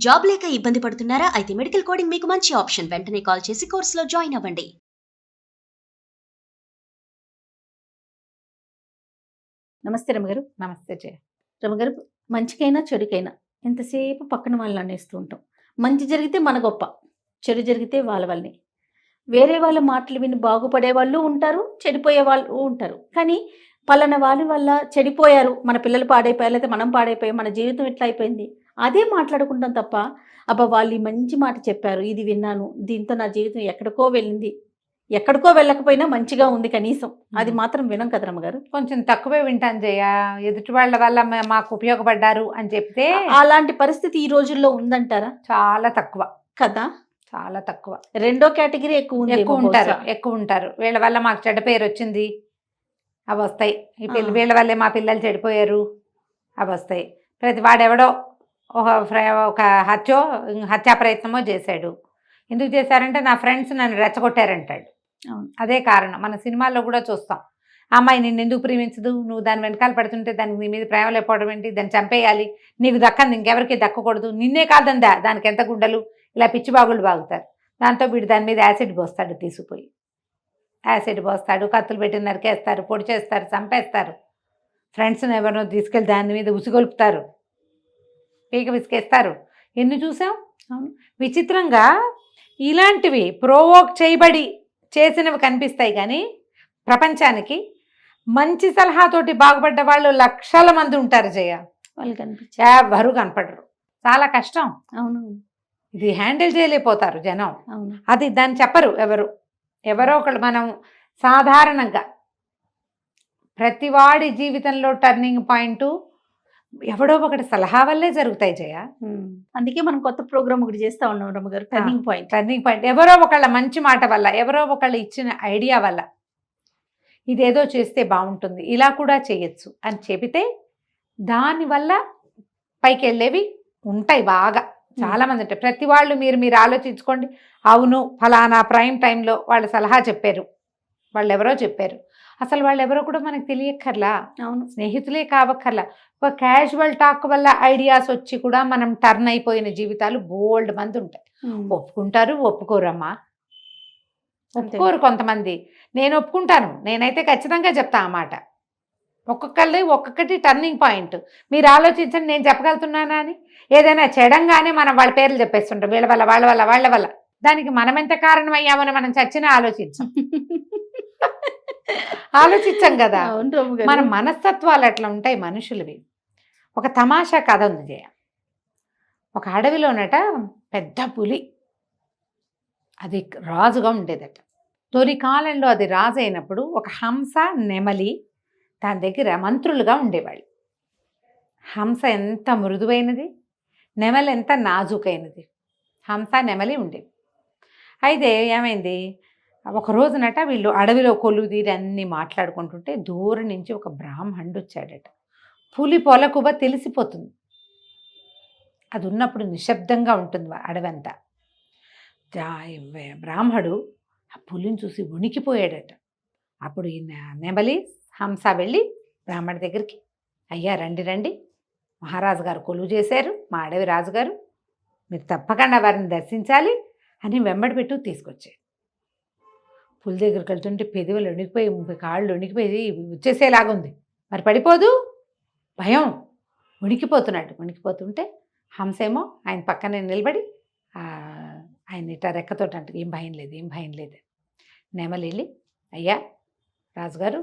Job లేక ఇబ్బంది పడుతున్నారా? అయితే మెడికల్ కోడింగ్ మీకు మంచి ఆప్షన్. వెంటనే కాల్ చేసి కోర్సులో జాయిన్ అవ్వండి. నమస్తే రమగారు. నమస్తే జయ. రమగారు, మంచికైనా చెడుకైనా ఎంతసేపు పక్కన వాళ్ళని అనేస్తూ ఉంటాం. మంచి జరిగితే మన గొప్ప, చెడు జరిగితే వాళ్ళ వల్లనే. వేరే వాళ్ళ మాటలు విని బాగుపడే వాళ్ళు ఉంటారు, చెడిపోయే వాళ్ళు ఉంటారు. కానీ పలానా వాళ్ళ వల్ల చెడిపోయారు, మన పిల్లలు పాడైపోయారు, లేకపోతే మనం పాడైపోయాం, మన జీవితం ఇట్లా అయిపోయింది, అదే మాట్లాడుకుంటాం తప్ప అబ్బా వాళ్ళు ఈ మంచి మాట చెప్పారు, ఇది విన్నాను, దీంతో నా జీవితం ఎక్కడికో వెళ్ళింది, ఎక్కడికో వెళ్ళకపోయినా మంచిగా ఉంది కనీసం, అది మాత్రం వినం కదా రమ్మగారు. కొంచెం తక్కువే వింటాను జయ. ఎదుటి వాళ్ళ వల్ల మాకు ఉపయోగపడ్డారు అని చెప్తే అలాంటి పరిస్థితి ఈ రోజుల్లో ఉందంటారా? చాలా తక్కువ కదా, చాలా తక్కువ. రెండో కేటగిరీ ఎక్కువ ఎక్కువ ఉంటారు. వీళ్ళ వల్ల మాకు చెడ్డ పేరు వచ్చింది, అవి వస్తాయి. వీళ్ళ వల్లే మా పిల్లలు చెడిపోయారు, అవి వస్తాయి. ప్రతి వాడెవడో ఒక హత్యా ప్రయత్నమో చేశాడు. ఎందుకు చేశారంటే నా ఫ్రెండ్స్ నన్ను రెచ్చగొట్టారంటాడు. అదే కారణం. మన సినిమాల్లో కూడా చూస్తాం. అమ్మాయి నిన్ను ఎందుకు ప్రేమించదు, నువ్వు దాని వెనకాల పడుతుంటే దానికి నీ మీద ప్రేమ లేకపోవడం ఏంటి, దాన్ని చంపేయాలి, నీకు దక్కంది ఇంకెవరికి దక్కకూడదు, నిన్నే కాదందా దానికి ఎంత గుండెలు, ఇలా పిచ్చి బాగులు బాగుతారు. దాంతో వీడు దాని మీద యాసిడ్ పోస్తాడు, తీసుకుపోయి యాసిడ్ పోస్తాడు, కత్తులు పెట్టి నరికేస్తారు, పొడి చేస్తారు, చంపేస్తారు. ఫ్రెండ్స్ని ఎవరినో తీసుకెళ్ళి దాని మీద ఉసిగొలుపుతారు, పీక విసికేస్తారు. ఎన్ని చూసాం. విచిత్రంగా ఇలాంటివి ప్రోవోక్ చేయబడి చేసినవి కనిపిస్తాయి. కానీ ప్రపంచానికి మంచి సలహాతోటి బాగుపడ్డ వాళ్ళు లక్షల మంది ఉంటారు జయ. వాళ్ళు కనిపించే ఎవరు కనపడరు, చాలా కష్టం. అవును, ఇది హ్యాండిల్ చేయలేకపోతారు జనం. అవును, అది దాన్ని చెప్పరు ఎవరో ఒకళ్ళు. మనం సాధారణంగా ప్రతివాడి జీవితంలో టర్నింగ్ పాయింట్ ఎవడో ఒకటి సలహా వల్లే జరుగుతాయి జయ. అందుకే మనం కొత్త ప్రోగ్రామ్ ఒకటి చేస్తా ఉన్నాం రమ్మగారు, టర్నింగ్ పాయింట్. ఎవరో ఒకళ్ళ మంచి మాట వల్ల, ఎవరో ఒకళ్ళు ఇచ్చిన ఐడియా వల్ల, ఇదేదో చేస్తే బాగుంటుంది, ఇలా కూడా చేయొచ్చు అని చెబితే దానివల్ల పైకి వెళ్ళేవి ఉంటాయి బాగా. చాలా మంది ఉంటాయి. ప్రతి వాళ్ళు మీరు ఆలోచించుకోండి. అవును ఫలానా ప్రైమ్ టైంలో వాళ్ళు సలహా చెప్పారు, వాళ్ళు ఎవరో చెప్పారు, అసలు వాళ్ళు ఎవరో కూడా మనకు తెలియక్కర్లా. అవును, స్నేహితులే కావక్కర్లా. ఒక క్యాజువల్ టాక్ వల్ల ఐడియాస్ వచ్చి కూడా మనం టర్న్ అయిపోయిన జీవితాలు బోల్డ్ మంది ఉంటాయి. ఒప్పుకుంటారు, ఒప్పుకోరమ్మా, ఒప్పుకోరు కొంతమంది. నేను ఒప్పుకుంటాను, నేనైతే ఖచ్చితంగా చెప్తా ఆ మాట. ఒక్కొక్కటి టర్నింగ్ పాయింట్. మీరు ఆలోచించండి, నేను చెప్పగలుగుతున్నానా అని. ఏదైనా చెడంగానే మనం వాళ్ళ పేర్లు చెప్పేస్తుంటాం, వీళ్ళ వల్ల వాళ్ళ వల్ల. దానికి మనం ఎంత కారణం అయ్యామని మనం చచ్చినా ఆలోచించాం కదా. మన మనస్తత్వాలు అట్లా ఉంటాయి మనుషులవి. ఒక తమాషా కథ ఉంది జయ. ఒక అడవిలోనట పెద్ద పులి, అది రాజుగా ఉండేదట. తొలి కాలంలో అది రాజు అయినప్పుడు ఒక హంస, నెమలి దాని దగ్గర మంత్రులుగా ఉండేవాళ్ళు. హంస ఎంత మృదువైనది, నెమలి ఎంత నాజుకైనది. హంస నెమలి ఉండేవి. అయితే ఏమైంది, ఒక రోజునట వీళ్ళు అడవిలో కొలువు తీరి అన్నీ మాట్లాడుకుంటుంటే దూరం నుంచి ఒక బ్రాహ్మణుడు వచ్చాడట. పులి పొలకుబ తెలిసిపోతుంది, అది ఉన్నప్పుడు నిశ్శబ్దంగా ఉంటుంది అడవంతా. బ్రాహ్మడు ఆ పులిని చూసి వణికిపోయాడట. అప్పుడు ఈ నెమలి, హంస వెళ్ళి బ్రాహ్మడి దగ్గరికి, అయ్యా రండి, మహారాజు గారు కొలువు చేశారు, మా అడవి రాజుగారు, మీరు తప్పకుండా వారిని దర్శించాలి అని వెంబడి పెట్టు తీసుకొచ్చాడు. పులి దగ్గరికి వెళ్తుంటే పెదవులు వణికిపోయి, కాళ్ళు వణికిపోయి వచ్చేసేలాగుంది. మరి పడిపోదు, భయం, వణికిపోతుంటే హంసేమో ఆయన పక్కనే నిలబడి ఆయన ఇట్లా రెక్కతోటి అంటే ఏం భయం లేదు. నెమలి వెళ్ళి, అయ్యా రాజుగారు,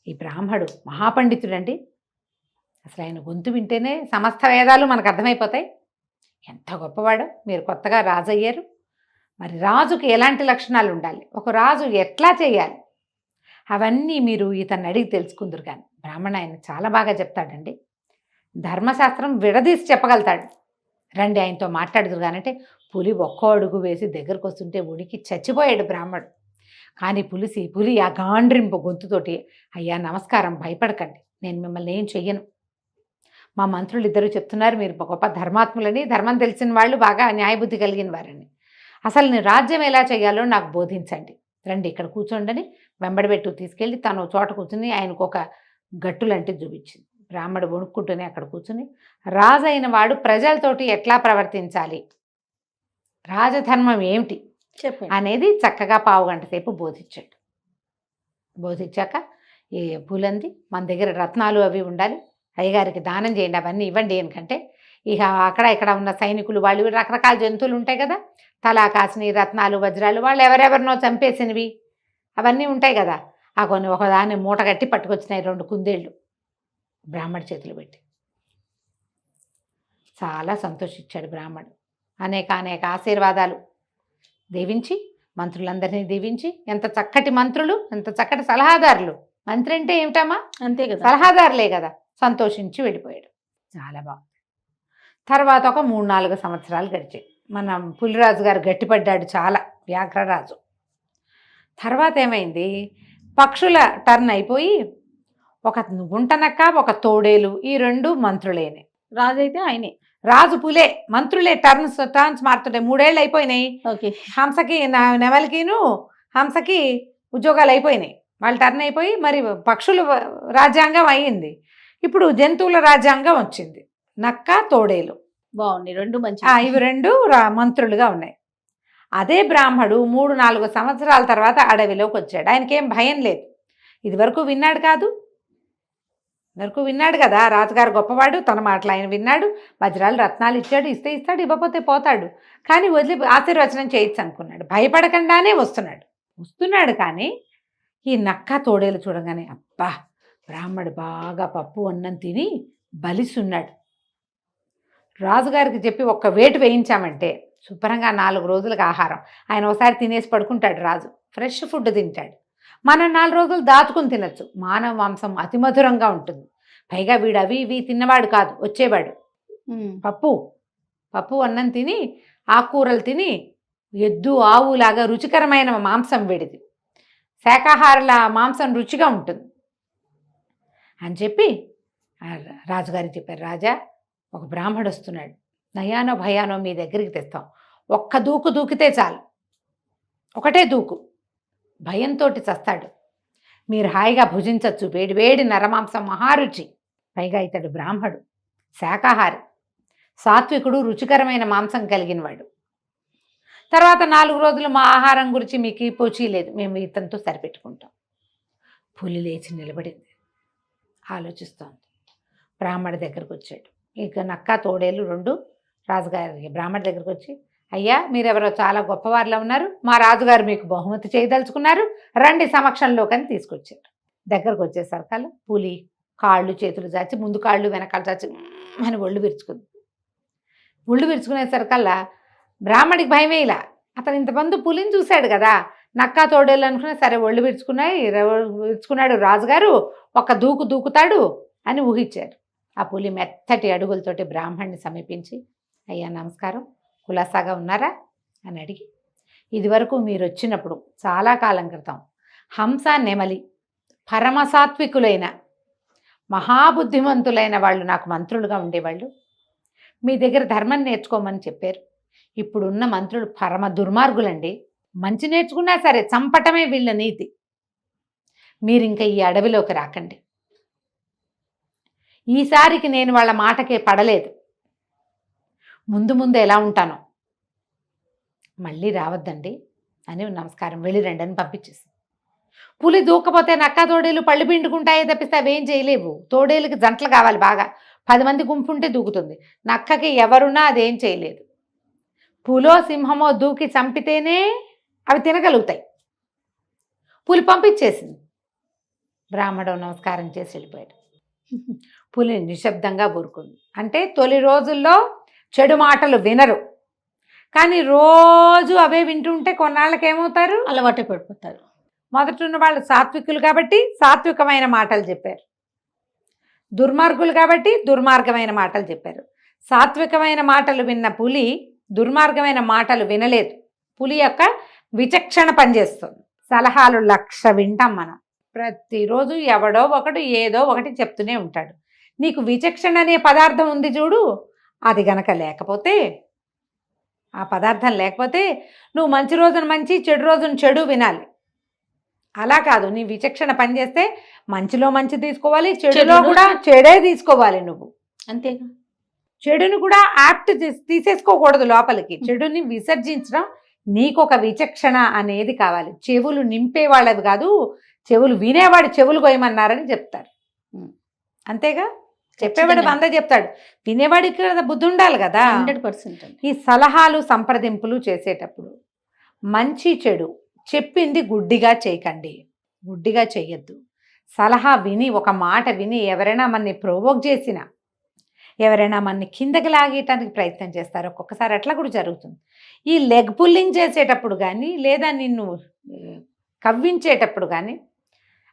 ఈ బ్రాహ్మడు మహాపండితుడండి, అసలు ఆయన గొంతు వింటేనే సమస్త వేదాలు మనకు అర్థమైపోతాయి, ఎంత గొప్పవాడో, మీరు కొత్తగా రాజు అయ్యారు, మరి రాజుకి ఎలాంటి లక్షణాలు ఉండాలి, ఒక రాజు ఎట్లా చేయాలి, అవన్నీ మీరు ఇతన్ని అడిగి తెలుసుకుందరు. కానీ బ్రాహ్మణ ఆయన చాలా బాగా చెప్తాడండి, ధర్మశాస్త్రం విడదీసి చెప్పగలుగుతాడు, రండి ఆయనతో మాట్లాడుదురు. కానంటే పులి ఒక్కో అడుగు వేసి దగ్గరకు వస్తుంటే ఉడికి చచ్చిపోయాడు బ్రాహ్మడు. కానీ పులి ఆ గాండ్రింపు గొంతుతోటి, అయ్యా నమస్కారం, భయపడకండి, నేను మిమ్మల్ని ఏం చెయ్యను, మా మంత్రులు ఇద్దరు చెప్తున్నారు మీరు గొప్ప ధర్మాత్ములని, ధర్మం తెలిసిన వాళ్ళు, బాగా న్యాయబుద్ధి కలిగిన వారని, అసలు నేను రాజ్యం ఎలా చేయాలో నాకు బోధించండి, రండి ఇక్కడ కూర్చోండి అని వెంబడిపెట్టు తీసుకెళ్ళి తను చోట కూర్చుని ఆయనకు ఒక గట్టు లాంటిది చూపించింది. బ్రాహ్మడు వణుక్కుంటూనే అక్కడ కూర్చుని, రాజు అయిన వాడు ప్రజలతోటి ఎట్లా ప్రవర్తించాలి, రాజధర్మం ఏమిటి చెప్పండి. అనేది చక్కగా పావుగంట సేపు బోధించాడు. బోధించాక ఏ పూలంది మన దగ్గర రత్నాలు అవి ఉండాలి, అయ్యగారికి దానం చేయండి, అవన్నీ ఇవ్వండి. ఎందుకంటే ఇక అక్కడ ఇక్కడ ఉన్న సైనికులు వాళ్ళు రకరకాల జంతువులు ఉంటాయి కదా, తలా కాసినవి రత్నాలు వజ్రాలు వాళ్ళు ఎవరెవరినో చంపేసినవి అవన్నీ ఉంటాయి కదా, ఆ కొన్ని ఒకదాన్ని మూట కట్టి పట్టుకొచ్చినాయి 2 కుందేళ్ళు బ్రాహ్మడి చేతులు పెట్టి. చాలా సంతోషించాడు బ్రాహ్మడు. అనేక అనేక ఆశీర్వాదాలు దీవించి, మంత్రులందరినీ దీవించి, ఎంత చక్కటి మంత్రులు, ఎంత చక్కటి సలహాదారులు. మంత్రి అంటే ఏమిటమ్మా, అంతే కదా. సలహాదారులే కదా. సంతోషించి వెళ్ళిపోయాడు. చాలా బాగుంది. తర్వాత ఒక 3-4 సంవత్సరాలు గడిచాయి. మన పులిరాజు గారు గట్టిపడ్డాడు చాలా, వ్యాఘ్రరాజు. తర్వాత ఏమైంది, పక్షుల టర్న్ అయిపోయి ఒక గుంటనక్క ఒక తోడేలు ఈ 2 మంత్రులేనే. రాజు అయితే ఆయనే. రాజు పులే, మంత్రులే టర్న్స్ మారుతుంటాయి. 3 ఏళ్ళు అయిపోయినాయి. ఓకే. హంసకి నెమలికిను హంసకి ఉద్యోగాలు అయిపోయినాయి, వాళ్ళు టర్న్ అయిపోయి మరి పక్షుల రాజ్యాంగం అయ్యింది. ఇప్పుడు జంతువుల రాజ్యాంగం వచ్చింది. నక్క తోడేలు బాగుంది, 2 మంచి. ఇవి 2 మంత్రులుగా ఉన్నాయి. అదే బ్రాహ్మడు 3-4 సంవత్సరాల తర్వాత అడవిలోకి వచ్చాడు. ఆయనకేం భయం లేదు. ఇది వరకు విన్నాడు కాదు, వరకు విన్నాడు కదా, రాజుగారు గొప్పవాడు, తన మాటలు ఆయన విన్నాడు, వజ్రాలు రత్నాలు ఇచ్చాడు, ఇస్తే ఇస్తాడు, ఇవ్వకపోతే పోతాడు, కానీ వదిలి ఆశీర్వచనం చేయొచ్చు అనుకున్నాడు. భయపడకుండానే వస్తున్నాడు. కానీ ఈ నక్క తోడేలు చూడగానే అబ్బా, బ్రాహ్మడు బాగా పప్పు అన్నం తిని బలిసున్నాడు. రాజుగారికి చెప్పి ఒక్క వేటు వేయించామంటే శుభ్రంగా 4 రోజులకు ఆహారం. ఆయన ఒకసారి తినేసి పడుకుంటాడు రాజు, ఫ్రెష్ ఫుడ్ తింటాడు. మనం 4 రోజులు దాచుకుని తినచ్చు. మానవ మాంసం అతి మధురంగా ఉంటుంది. పైగా వీడు అవి ఇవి తిన్నవాడు కాదు, వచ్చేవాడు. పప్పు అన్నం తిని, ఆకుకూరలు తిని, ఎద్దు ఆవులాగా రుచికరమైన మాంసం వీడిది. శాకాహారుల మాంసం రుచిగా ఉంటుంది అని చెప్పి రాజుగారికి చెప్పారు. రాజా, ఒక బ్రాహ్మడు వస్తున్నాడు, నయానో భయానో మీ దగ్గరికి తెస్తాం. ఒక్క దూకు దూకితే చాలు, ఒకటే దూకు, భయంతో చస్తాడు. మీరు హాయిగా భుజించవచ్చు, వేడి నరమాంసం మహారుచి. పైగా ఇతడు బ్రాహ్మడు, శాకాహారి, సాత్వికుడు, రుచికరమైన మాంసం కలిగినవాడు. తర్వాత 4 రోజులు మా ఆహారం గురించి మీకు పోచీ లేదు, మేము ఇతనితో సరిపెట్టుకుంటాం. పులి లేచి నిలబడింది, ఆలోచిస్తోంది. బ్రాహ్మడి దగ్గరకు వచ్చాడు. ఇక నక్క తోడేలు 2 రాజుగారి బ్రాహ్మడి దగ్గరకు వచ్చి, అయ్యా, మీరెవరో చాలా గొప్పవారిలో ఉన్నారు, మా రాజుగారు మీకు బహుమతి చేయదలుచుకున్నారు, రండి సమక్షంలోకని తీసుకొచ్చారు. దగ్గరకు వచ్చేసరికల్లా పులి కాళ్ళు చేతులు చాచి, ముందు కాళ్ళు వెనకాలు చాచి అని ఒళ్ళు విరుచుకునేసరికల్లా బ్రాహ్మడికి భయమే. ఇలా అతను ఇంతమంది పులిని చూశాడు కదా, నక్క తోడేళ్ళు అనుకున్నా సరే ఒళ్ళు విరుచుకున్నాడు రాజుగారు, ఒక దూకుతాడు అని ఊహించారు. ఆ పులి మెత్తటి అడుగులతోటి బ్రాహ్మణ్ణి సమీపించి, అయ్యా నమస్కారం, కులాసాగా ఉన్నారా అని అడిగి, ఇదివరకు మీరు వచ్చినప్పుడు చాలా కాలం క్రితం హంస నెమలి పరమసాత్వికులైన మహాబుద్ధిమంతులైన వాళ్ళు నాకు మంత్రులుగా ఉండేవాళ్ళు, మీ దగ్గర ధర్మం నేర్చుకోమని చెప్పారు. ఇప్పుడున్న మంత్రులు పరమ దుర్మార్గులండి, మంచి నేర్చుకున్నా సరే చంపటమే వీళ్ళ నీతి. మీరు ఇంకా ఈ అడవిలోకి రాకండి. ఈసారికి నేను వాళ్ళ మాటకే పడలేదు, ముందు ఎలా ఉంటానో మళ్ళీ రావద్దండి అని నమస్కారం, వెళ్ళిరండి అని పంపించేసి. పులి దూకపోతే నక్క తోడేలు పళ్ళు పిండుకుంటాయే తప్పిస్తే అవేం చేయలేవు. తోడేలుకి జంటలు కావాలి, బాగా 10 మంది గుంపు ఉంటే దూకుతుంది. నక్కకి ఎవరున్నా అదేం చేయలేదు. పులో సింహమో దూకి చంపితేనే అవి తినగలుగుతాయి. పులి పంపించేసింది. బ్రాహ్మడు నమస్కారం చేసి వెళ్ళిపోయాడు. పులి నిశ్శబ్దంగా ఊరుకుంది. అంటే తొలి రోజుల్లో చెడు మాటలు వినరు, కానీ రోజు అవే వింటుంటే కొన్నాళ్ళకి ఏమవుతారు, అలవాటు పడిపోతారు. మొదట ఉన్న వాళ్ళు సాత్వికులు కాబట్టి సాత్వికమైన మాటలు చెప్పారు, దుర్మార్గులు కాబట్టి దుర్మార్గమైన మాటలు చెప్పారు. సాత్వికమైన మాటలు విన్న పులి దుర్మార్గమైన మాటలు వినలేదు. పులి యొక్క విచక్షణ పనిచేస్తుంది. సలహాలు 1,00,000 వింటాం మనం. ప్రతిరోజు ఎవడో ఒకడు ఏదో ఒకటి చెప్తూనే ఉంటాడు. నీకు విచక్షణ అనే పదార్థం ఉంది చూడు, అది గనక లేకపోతే, ఆ పదార్థం లేకపోతే నువ్వు మంచి రోజున మంచి, చెడు రోజున చెడు వినాలి. అలా కాదు, నీ విచక్షణ పనిచేస్తే మంచిలో మంచి తీసుకోవాలి, చెడులో చెడులో కూడా చెడే తీసుకోవాలి. నువ్వు అంతేగా. చెడుని కూడా యాప్ట్ తీసేసుకోకూడదు లోపలికి. చెడుని విసర్జించడం నీకు ఒక విచక్షణ అనేది కావాలి. చెవులు నింపే వాళ్ళవి కాదు, చెవులు వినేవాడు చెవులు కొయ్యమన్నారని చెప్తారు. అంతేగా, చెప్పేవాడు 100 చెప్తాడు, వినేవాడికి కదా బుద్ధి ఉండాలి కదా. 100%. ఈ సలహాలు సంప్రదింపులు చేసేటప్పుడు మంచి చెడు చెప్పింది గుడ్డిగా చేయకండి, గుడ్డిగా చెయ్యొద్దు. సలహా విని, ఒక మాట విని ఎవరైనా మనని ప్రొవోక్ చేసినా, ఎవరైనా మనని కిందకి లాగేయటానికి ప్రయత్నం చేస్తారు. ఒక్కొక్కసారి అట్లా కూడా జరుగుతుంది. ఈ లెగ్ పుల్లింగ్ చేసేటప్పుడు కానీ, లేదా నిన్ను కవ్వించేటప్పుడు కానీ,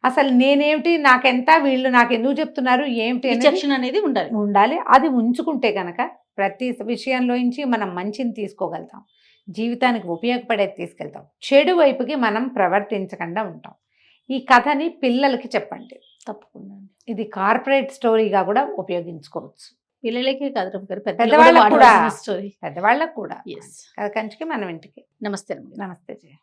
అసలు నేనేమిటి, నాకెంత, వీళ్ళు నాకు ఎందుకు చెప్తున్నారు, ఏమిటి అనేది విచక్షణ అనేది ఉండాలి. అది ఉంచుకుంటే కనుక ప్రతి విషయంలోంచి మనం మంచిని తీసుకోగలుగుతాం, జీవితానికి ఉపయోగపడేది తీసుకెళ్తాం, చెడు వైపుకి మనం ప్రవర్తించకుండా ఉంటాం. ఈ కథని పిల్లలకి చెప్పండి, తప్పకుండా. ఇది కార్పొరేట్ స్టోరీగా కూడా ఉపయోగించుకోవచ్చు. పిల్లలకే కాదు రమ్య గారు, పెద్దవాళ్ళకు కూడా. స్టోరీ. పెద్దవాళ్ళకు కూడా. ఎస్. కంచికి మనం ఇంటికి. నమస్తే రమ్య గారు. నమస్తే జయ.